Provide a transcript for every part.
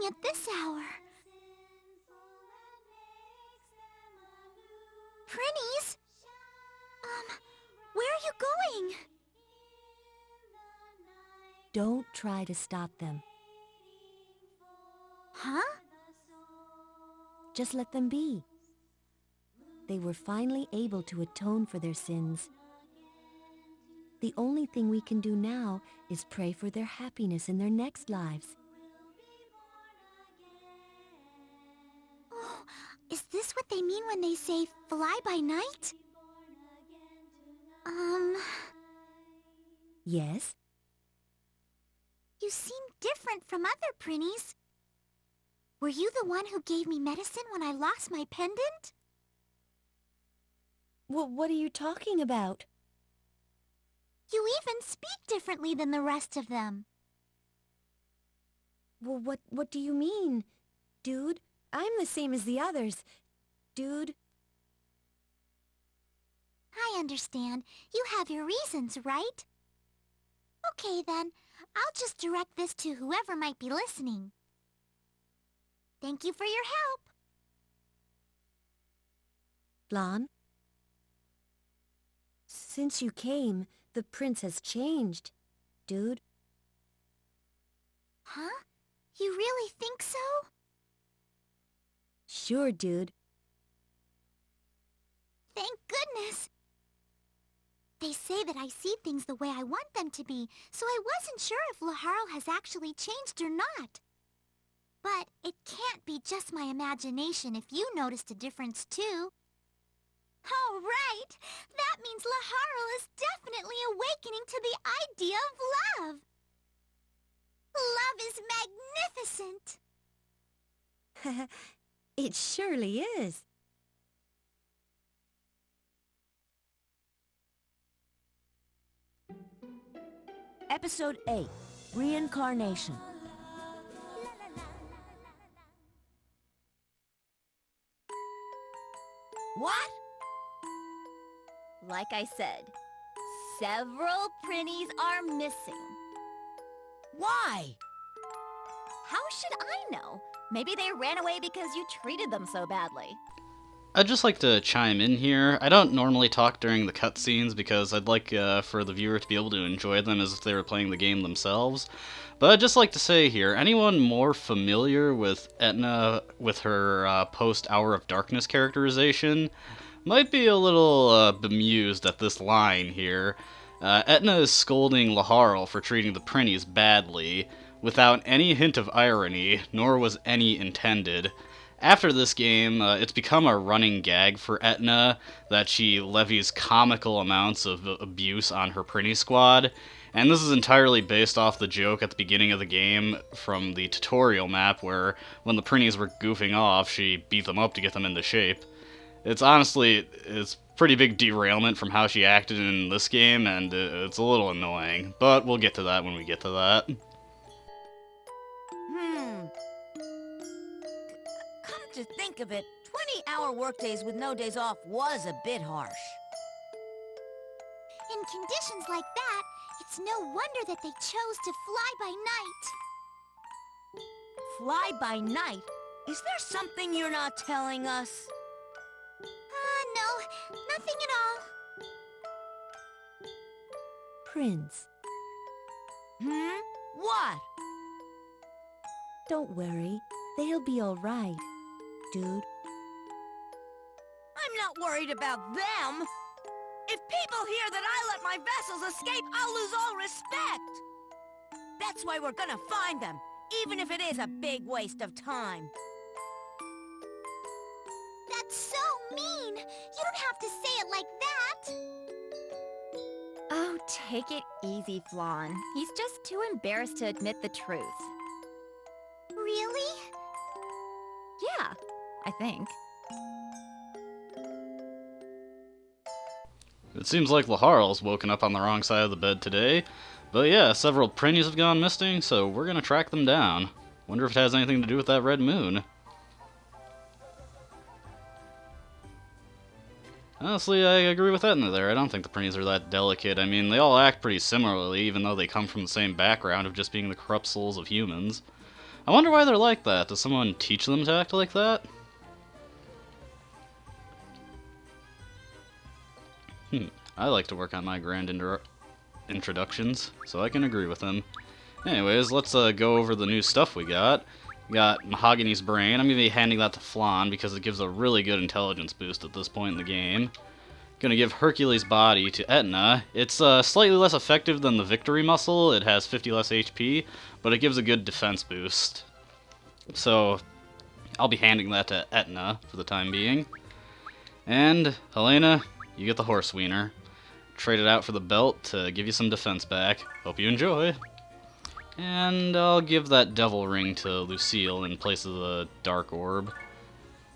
at this hour? Prinnies? Where are you going? Don't try to stop them. Huh? Just let them be. They were finally able to atone for their sins. The only thing we can do now is pray for their happiness in their next lives. Oh, is this what they mean when they say fly by night? Yes? You seem different from other Prinnies. Were you the one who gave me medicine when I lost my pendant? What are you talking about? You even speak differently than the rest of them. Well, what do you mean, dude? I'm the same as the others, dude. I understand. You have your reasons, right? Okay, then. I'll just direct this to whoever might be listening. Thank you for your help. Lon? Since you came, the prince has changed, dude. Huh? You really think so? Sure, dude. Thank goodness. They say that I see things the way I want them to be, so I wasn't sure if Laharl has actually changed or not. But it can't be just my imagination if you noticed a difference too. All right! That means Laharl is definitely awakening to the idea of love. Love is magnificent. It surely is. Episode 8, Reincarnation. What? Like I said, several Prinnies are missing. Why? How should I know? Maybe they ran away because you treated them so badly. I'd just like to chime in here. I don't normally talk during the cutscenes because I'd like for the viewer to be able to enjoy them as if they were playing the game themselves. But I'd just like to say here, anyone more familiar with Etna with her post-Hour of Darkness characterization might be a little bemused at this line here. Etna is scolding Laharl for treating the Prinnies badly, without any hint of irony, nor was any intended. After this game, it's become a running gag for Etna that she levies comical amounts of abuse on her Prinny squad, and this is entirely based off the joke at the beginning of the game from the tutorial map where, when the Prinnies were goofing off, she beat them up to get them into shape. It's pretty big derailment from how she acted in this game, and it's a little annoying, but we'll get to that when we get to that. To think of it, 20-hour workdays with no days off was a bit harsh. In conditions like that, it's no wonder that they chose to fly by night. Fly by night? Is there something you're not telling us? No, nothing at all. Prince, What? don't worry. They'll be all right, dude. I'm not worried about them. If people hear that I let my vessels escape, I'll lose all respect. That's why we're gonna find them, even if it is a big waste of time. That's so mean. You don't have to say it like that. Oh, take it easy, Flan. He's just too embarrassed to admit the truth. Really? Yeah, I think. It seems like Laharl's woken up on the wrong side of the bed today. But yeah, several Prinnies have gone missing, so we're gonna track them down. Wonder if it has anything to do with that red moon. Honestly, I agree with Etna there. I don't think the Prinnies are that delicate. I mean, they all act pretty similarly, even though they come from the same background of just being the corrupt souls of humans. I wonder why they're like that. Does someone teach them to act like that? I like to work on my grand introductions, so I can agree with him. Anyways, let's go over the new stuff we got. We got Mahogany's Brain. I'm going to be handing that to Flan because it gives a really good intelligence boost at this point in the game. Going to give Hercules' Body to Etna. It's slightly less effective than the Victory Muscle. It has 50 less HP, but it gives a good defense boost. So I'll be handing that to Etna for the time being. And Helena, you get the Horse Wiener. Trade it out for the belt to give you some defense back. Hope you enjoy. And I'll give that Devil Ring to Lucille in place of the Dark Orb.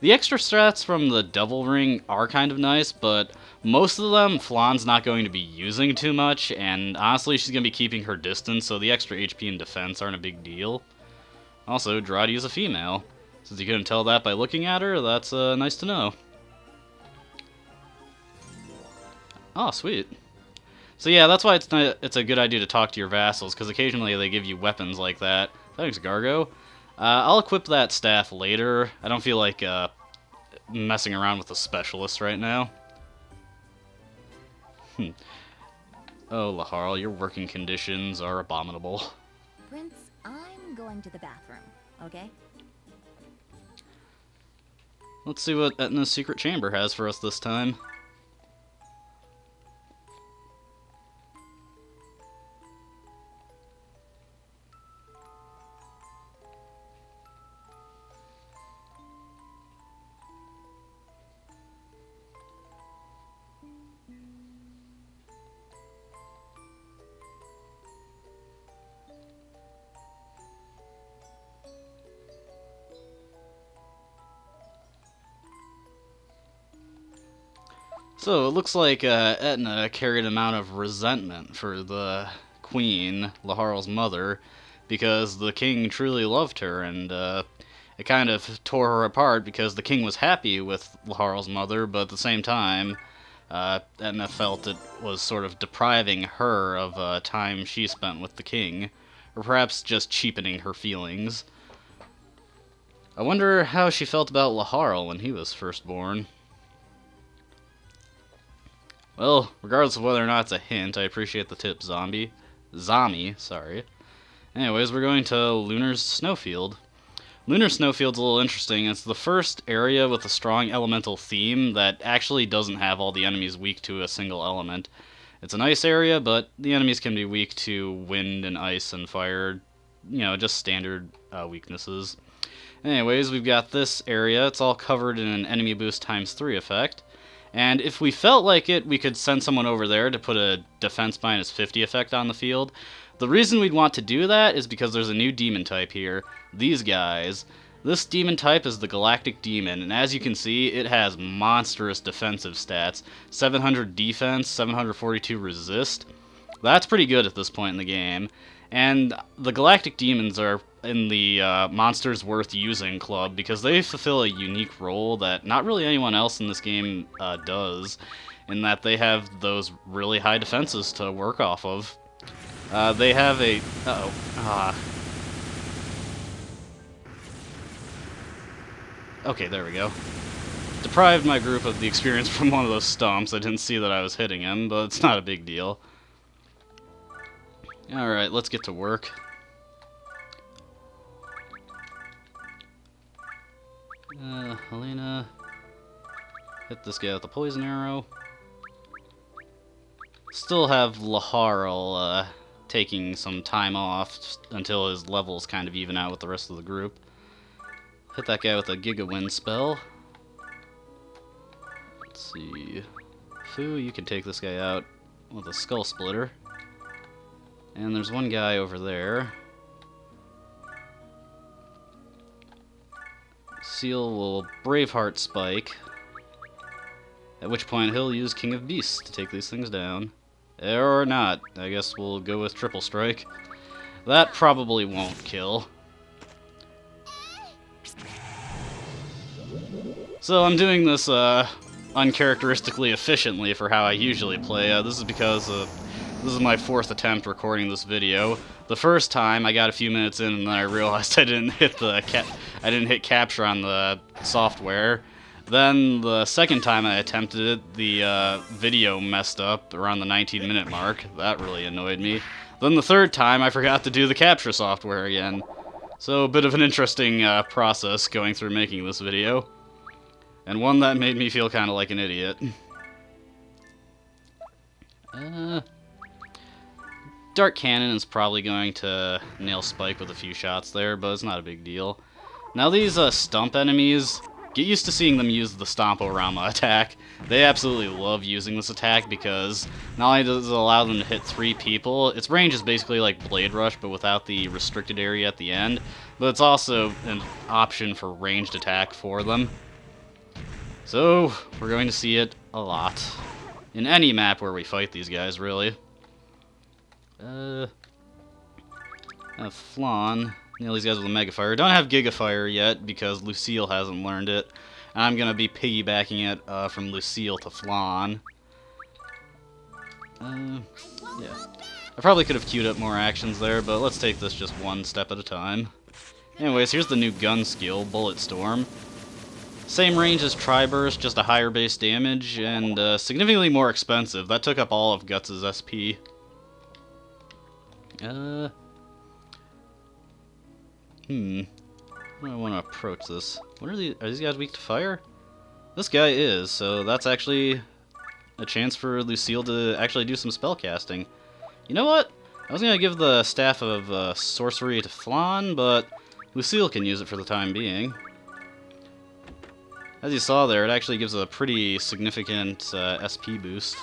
The extra strats from the Devil Ring are kind of nice, but most of them Flan's not going to be using too much, and honestly she's going to be keeping her distance, so the extra HP and defense aren't a big deal. Also, Dradi is a female. Since you couldn't tell that by looking at her, that's nice to know. Oh, sweet. So yeah, that's why it's a good idea to talk to your vassals, because occasionally they give you weapons like that. Thanks, Gargo. I'll equip that staff later. I don't feel like messing around with the specialist right now. Oh, Laharl, your working conditions are abominable. Prince, I'm going to the bathroom, okay? Let's see what Etna's secret chamber has for us this time. So, it looks like Etna carried an amount of resentment for the queen, Laharl's mother, because the king truly loved her, and it kind of tore her apart because the king was happy with Laharl's mother, but at the same time, Etna felt it was sort of depriving her of time she spent with the king, or perhaps just cheapening her feelings. I wonder how she felt about Laharl when he was first born. Well, regardless of whether or not it's a hint, I appreciate the tip, Zami, sorry. Anyways, we're going to Lunar's Snowfield. Lunar's Snowfield's a little interesting. It's the first area with a strong elemental theme that actually doesn't have all the enemies weak to a single element. It's a nice area, but the enemies can be weak to wind and ice and fire. You know, just standard weaknesses. Anyways, we've got this area. It's all covered in an enemy boost ×3 effect. And if we felt like it, we could send someone over there to put a defense -50 effect on the field. The reason we'd want to do that is because there's a new demon type here. These guys. This demon type is the Galactic Demon, and as you can see, it has monstrous defensive stats. 700 defense, 742 resist. That's pretty good at this point in the game. And the Galactic Demons are in the Monsters Worth Using club because they fulfill a unique role that not really anyone else in this game does, in that they have those really high defenses to work off of. They have a... Okay, there we go. Deprived my group of the experience from one of those stomps. I didn't see that I was hitting him, but it's not a big deal. Alright, let's get to work. Helena. Hit this guy with the poison arrow. Still have Laharl taking some time off until his levels kind of even out with the rest of the group. Hit that guy with a Giga Wind spell. Let's see. Fu, you can take this guy out with a Skull Splitter. And there's one guy over there. Seal will Braveheart Spike, at which point he'll use King of Beasts to take these things down. Or not. I guess we'll go with Triple Strike. That probably won't kill. So I'm doing this uncharacteristically efficiently for how I usually play. This is because This is my 4th attempt recording this video. The first time I got a few minutes in and then I realized I didn't hit capture on the software. Then the second time I attempted it, the video messed up around the 19-minute mark. That really annoyed me. Then the third time I forgot to do the capture software again. So a bit of an interesting process going through making this video. And one that made me feel kind of like an idiot. Dark Cannon is probably going to nail Spike with a few shots there, but it's not a big deal. Now these stump enemies, get used to seeing them use the Stomporama attack. They absolutely love using this attack because not only does it allow them to hit 3 people, its range is basically like Blade Rush but without the restricted area at the end, but it's also an option for ranged attack for them. So we're going to see it a lot. In any map where we fight these guys, really. Flan. Nail these guys with a Mega Fire. Don't have Giga Fire yet because Lucille hasn't learned it. And I'm gonna be piggybacking it from Lucille to Flan. Yeah. I probably could have queued up more actions there, but let's take this just one step at a time. Anyways, here's the new gun skill, Bullet Storm. Same range as Tri-Burst, just a higher base damage, and significantly more expensive. That took up all of Guts' SP. How do I want to approach this? Are these guys weak to fire? This guy is, so that's actually a chance for Lucille to actually do some spell casting. You know what? I was going to give the Staff of Sorcery to Flan, but Lucille can use it for the time being. As you saw there, it actually gives a pretty significant SP boost.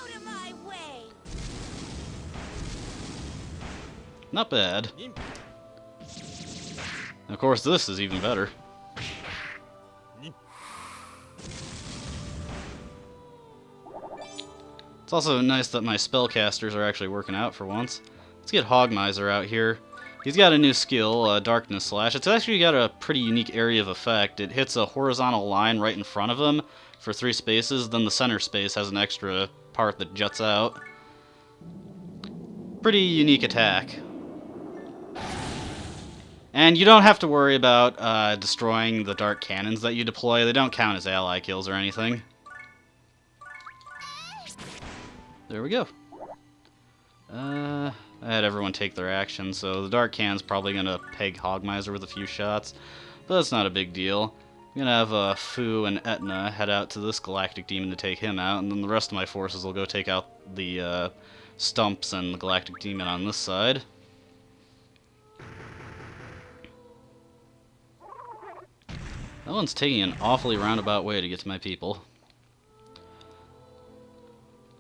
Not bad. And of course, this is even better. It's also nice that my spellcasters are actually working out for once. Let's get Hogmiser out here. He's got a new skill, Darkness Slash. It's actually got a pretty unique area of effect. It hits a horizontal line right in front of him for 3 spaces, then the center space has an extra part that juts out. Pretty unique attack. And you don't have to worry about destroying the dark cannons that you deploy. They don't count as ally kills or anything. There we go. I had everyone take their action, so the Dark Cannon's probably going to peg Hogmiser with a few shots, but that's not a big deal. I'm going to have Fu and Etna head out to this Galactic Demon to take him out, and then the rest of my forces will go take out the Stumps and the Galactic Demon on this side. That one's taking an awfully roundabout way to get to my people.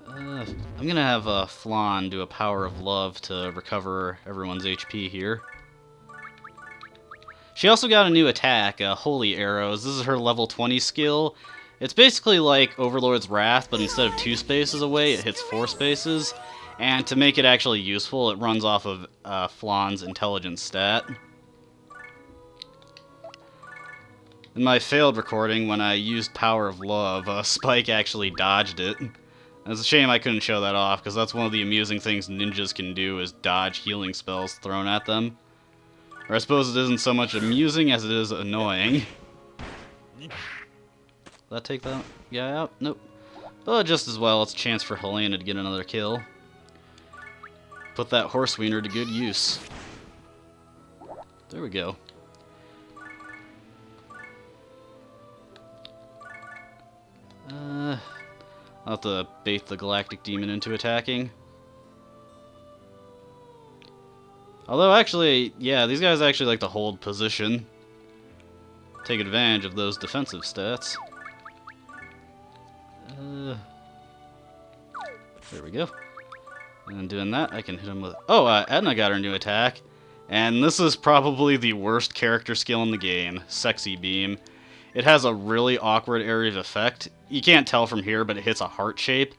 I'm gonna have Flan do a Power of Love to recover everyone's HP here. She also got a new attack, Holy Arrows. This is her level 20 skill. It's basically like Overlord's Wrath, but instead of 2 spaces away, it hits 4 spaces. And to make it actually useful, it runs off of Flan's intelligence stat. In my failed recording, when I used Power of Love, Spike actually dodged it. It's a shame I couldn't show that off, because that's one of the amusing things ninjas can do, is dodge healing spells thrown at them. Or I suppose it isn't so much amusing as it is annoying. Did that take that guy out? Nope. But just as well, it's a chance for Helena to get another kill. Put that horse wiener to good use. There we go. I'll have to bait the Galactic Demon into attacking. Although, actually, yeah, these guys actually like to hold position. Take advantage of those defensive stats. There we go. And doing that, I can hit him with... Oh, Edna got her new attack. And this is probably the worst character skill in the game, Sexy Beam. It has a really awkward area of effect. You can't tell from here, but it hits a heart shape,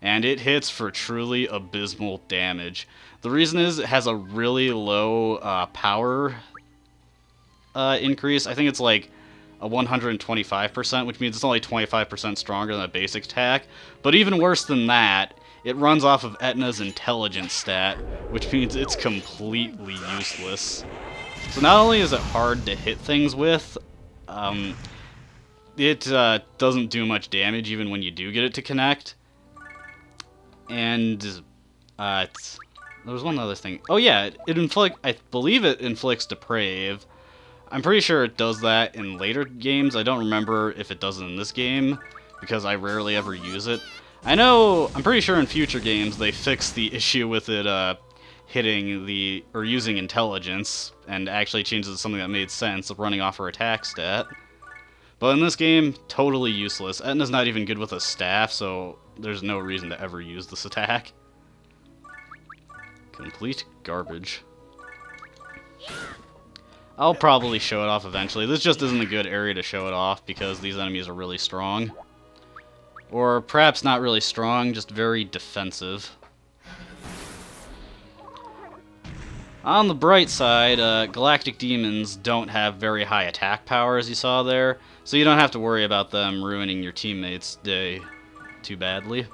and it hits for truly abysmal damage. The reason is it has a really low power increase. I think it's like a 125%, which means it's only 25% stronger than a basic attack. But even worse than that, it runs off of Etna's intelligence stat, which means it's completely useless. So not only is it hard to hit things with, it doesn't do much damage even when you do get it to connect. And there was one other thing. Oh yeah, I believe it inflicts Deprave. I'm pretty sure it does that in later games. I don't remember if it does it in this game, because I rarely ever use it. I'm pretty sure in future games they fix the issue with it hitting or using intelligence, and actually changes it to something that made sense, of running off her attack stat. But in this game, totally useless. Etna's not even good with a staff, so there's no reason to ever use this attack. Complete garbage. I'll probably show it off eventually. This just isn't a good area to show it off because these enemies are really strong. Or perhaps not really strong, just very defensive. On the bright side, galactic demons don't have very high attack power, as you saw there, so you don't have to worry about them ruining your teammates' day too badly.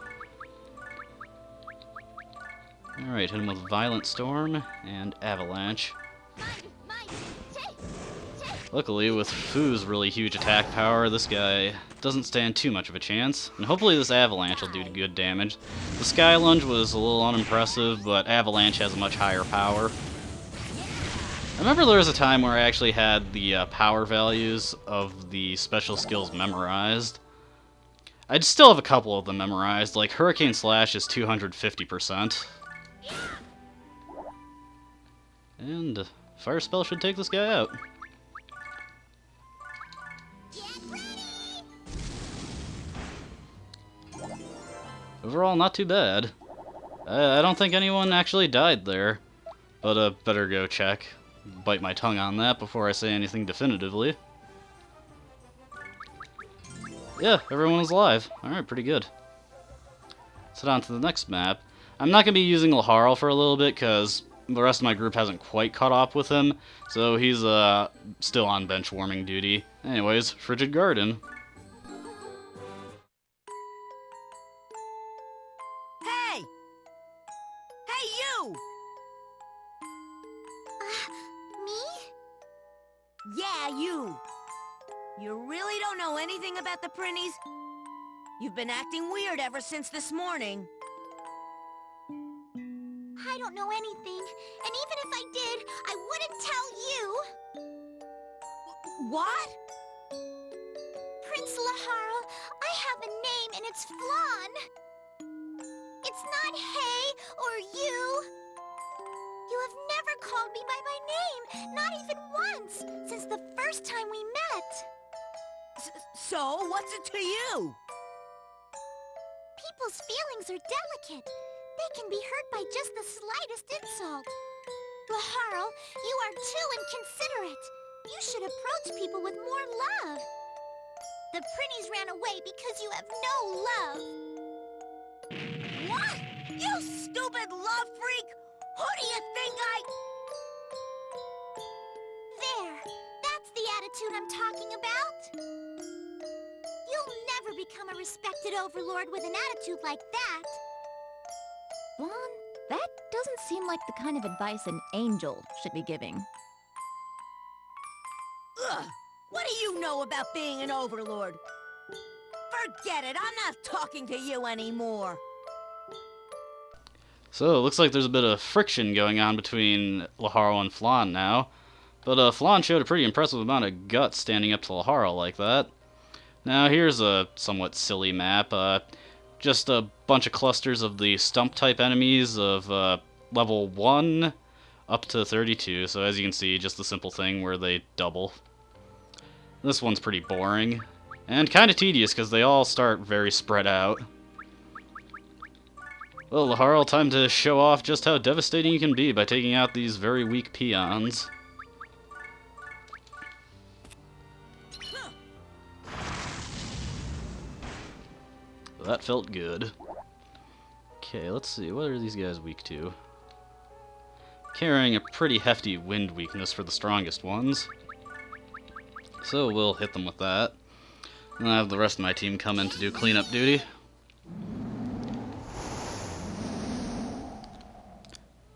Alright, hit him with Violent Storm and Avalanche. Luckily, with Fu's really huge attack power, this guy doesn't stand too much of a chance, and hopefully this Avalanche will do good damage. The Sky Lunge was a little unimpressive, but Avalanche has a much higher power. I remember there was a time where I actually had the power values of the special skills memorized. I'd still have a couple of them memorized, like Hurricane Slash is 250%. And Fire Spell should take this guy out. Overall, not too bad. I don't think anyone actually died there, but better go check. Bite my tongue on that before I say anything definitively. Yeah, everyone was alive. Alright, pretty good. Let's head on to the next map. I'm not going to be using Laharl for a little bit because the rest of my group hasn't quite caught up with him, so he's still on bench warming duty. Anyways, Frigid Garden. Hey! Hey, you! Me? Yeah, you! You really don't know anything about the Prinnies? You've been acting weird ever since this morning. I don't know anything, and even if I did, I wouldn't tell you. What? Prince Laharl, I have a name and it's Flan. It's not Hey or you. You have never called me by my name, not even once, since the first time we met. So, what's it to you? People's feelings are delicate. They can be hurt by just the slightest insult. Laharl, you are too inconsiderate. You should approach people with more love. The Prinnies ran away because you have no love. What? You stupid love freak! Who do you think There. That's the attitude I'm talking about. You'll never become a respected overlord with an attitude like that. Vaughn, that doesn't seem like the kind of advice an angel should be giving. Ugh! What do you know about being an overlord? Forget it, I'm not talking to you anymore. So, it looks like there's a bit of friction going on between Laharl and Flan now. But Flan showed a pretty impressive amount of guts standing up to Laharl like that. Now, here's a somewhat silly map. Just a bunch of clusters of the stump-type enemies of level 1 up to 32. So as you can see, just the simple thing where they double. This one's pretty boring. And kind of tedious, because they all start very spread out. Well, Laharl, time to show off just how devastating you can be by taking out these very weak peons. That felt good. Okay, let's see. What are these guys weak to? Carrying a pretty hefty wind weakness for the strongest ones. So we'll hit them with that. And I'll have the rest of my team come in to do cleanup duty.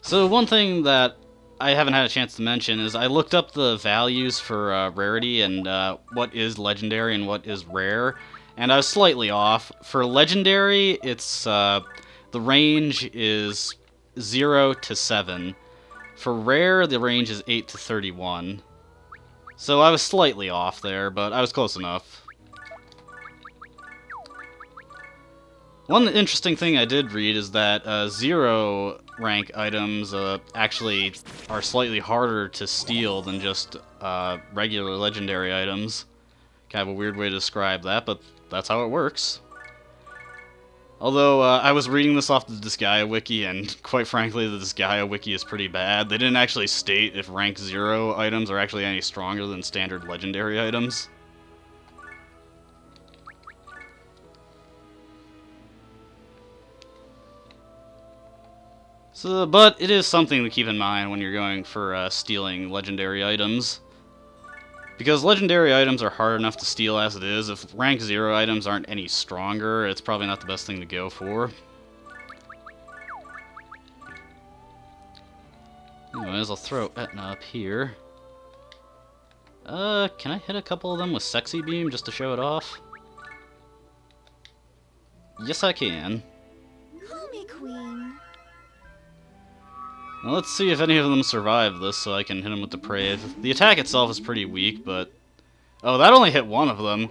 So one thing that I haven't had a chance to mention is I looked up the values for rarity and what is legendary and what is rare, and I was slightly off. For legendary, it's the range is 0 to 7. For rare, the range is 8 to 31. So I was slightly off there, but I was close enough. One interesting thing I did read is that 0 rank items actually are slightly harder to steal than just regular legendary items. Kind of a weird way to describe that, but that's how it works. Although, I was reading this off the Disgaea wiki, and quite frankly, the Disgaea wiki is pretty bad. They didn't actually state if rank 0 items are actually any stronger than standard legendary items. So, but it is something to keep in mind when you're going for stealing legendary items. Because legendary items are hard enough to steal as it is. If rank 0 items aren't any stronger, it's probably not the best thing to go for. Anyways, I'll throw Etna up here. Can I hit a couple of them with Sexy Beam just to show it off? Yes, I can. Call me Queen. Now let's see if any of them survive this so I can hit them with the Parade. The attack itself is pretty weak, but... Oh, that only hit one of them.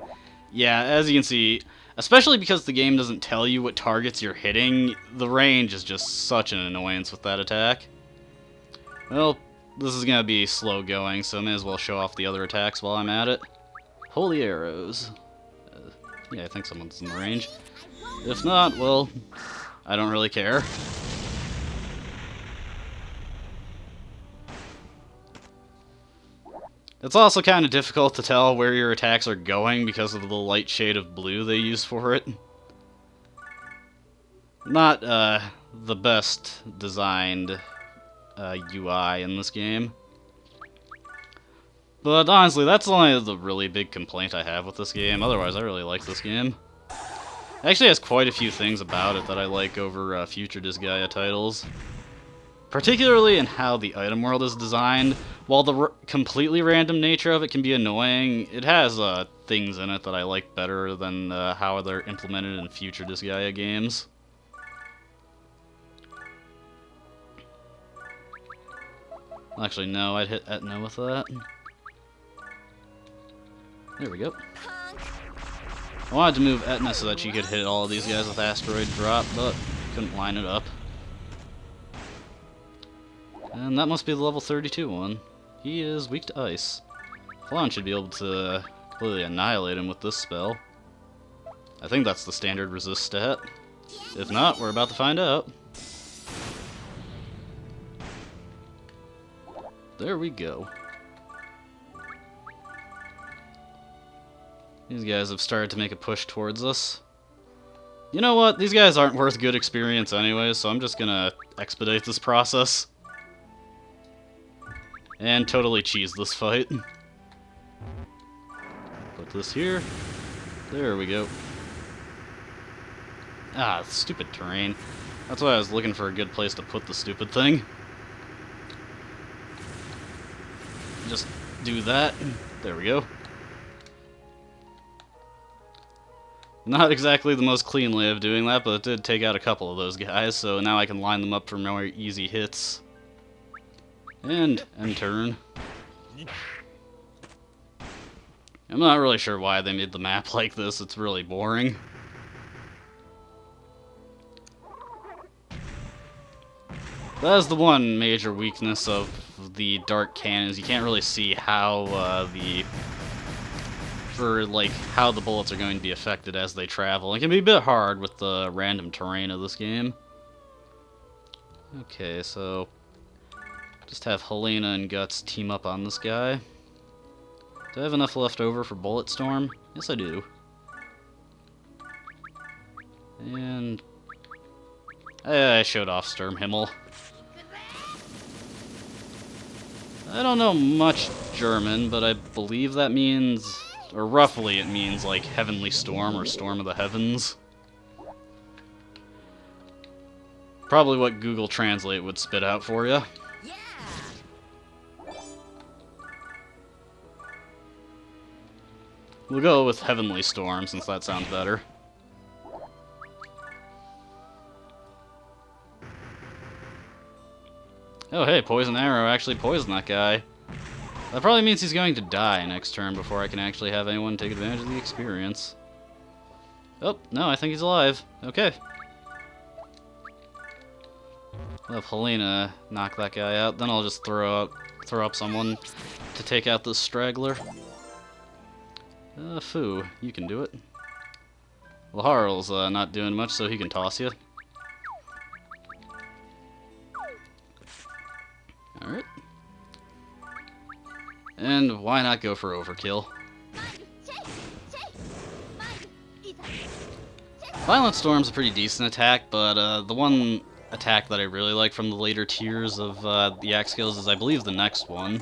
Yeah, as you can see, especially because the game doesn't tell you what targets you're hitting, the range is just such an annoyance with that attack. Well, this is going to be slow going, so I may as well show off the other attacks while I'm at it. Holy Arrows. Yeah, I think someone's in the range. If not, well, I don't really care. It's also kind of difficult to tell where your attacks are going because of the light shade of blue they use for it. Not the best designed UI in this game. But honestly, that's only the really big complaint I have with this game. Otherwise, I really like this game. It actually has quite a few things about it that I like over future Disgaea titles. Particularly in how the item world is designed. While the completely random nature of it can be annoying, it has things in it that I like better than how they're implemented in future Disgaea games. Actually, no, I'd hit Etna with that. There we go. I wanted to move Etna so that she could hit all of these guys with Asteroid Drop, but couldn't line it up. And that must be the level 32 one. He is weak to ice. Falon should be able to completely annihilate him with this spell. I think that's the standard resist stat. If not, we're about to find out. There we go. These guys have started to make a push towards us. You know what? These guys aren't worth good experience anyway, so I'm just gonna expedite this process. And totally cheese this fight. Put this here. There we go. Ah, stupid terrain. That's why I was looking for a good place to put the stupid thing. Just do that. There we go. Not exactly the most clean way of doing that, but it did take out a couple of those guys, so now I can line them up for more easy hits. And end turn. I'm not really sure why they made the map like this, it's really boring. That is the one major weakness of the dark cannons. You can't really see how how the bullets are going to be affected as they travel. It can be a bit hard with the random terrain of this game. Okay, so just have Helena and Guts team up on this guy. Do I have enough left over for Bullet Storm? Yes, I do. And I showed off Sturmhimmel. I don't know much German, but I believe that means, or roughly it means like Heavenly Storm or Storm of the Heavens. Probably what Google Translate would spit out for you. Yeah! We'll go with Heavenly Storm, since that sounds better. Oh hey, Poison Arrow actually poisoned that guy. That probably means he's going to die next turn before I can actually have anyone take advantage of the experience. Oh, no, I think he's alive. Okay. I'll have Helena knock that guy out, then I'll just throw up someone to take out this straggler. Foo, you can do it. Laharl's not doing much, so he can toss you. Alright. And why not go for overkill? Violent Storm's a pretty decent attack, but the one attack that I really like from the later tiers of the axe skills is, I believe, the next one.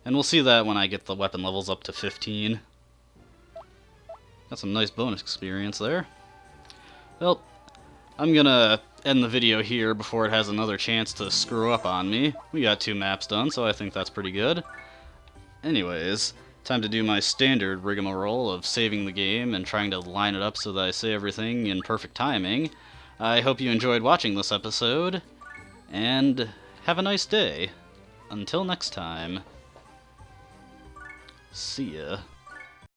And we'll see that when I get the weapon levels up to 15. Got some nice bonus experience there. Well, I'm gonna end the video here before it has another chance to screw up on me. We got 2 maps done, so I think that's pretty good. Anyways, time to do my standard rigmarole of saving the game and trying to line it up so that I say everything in perfect timing. I hope you enjoyed watching this episode, and have a nice day. Until next time. See ya.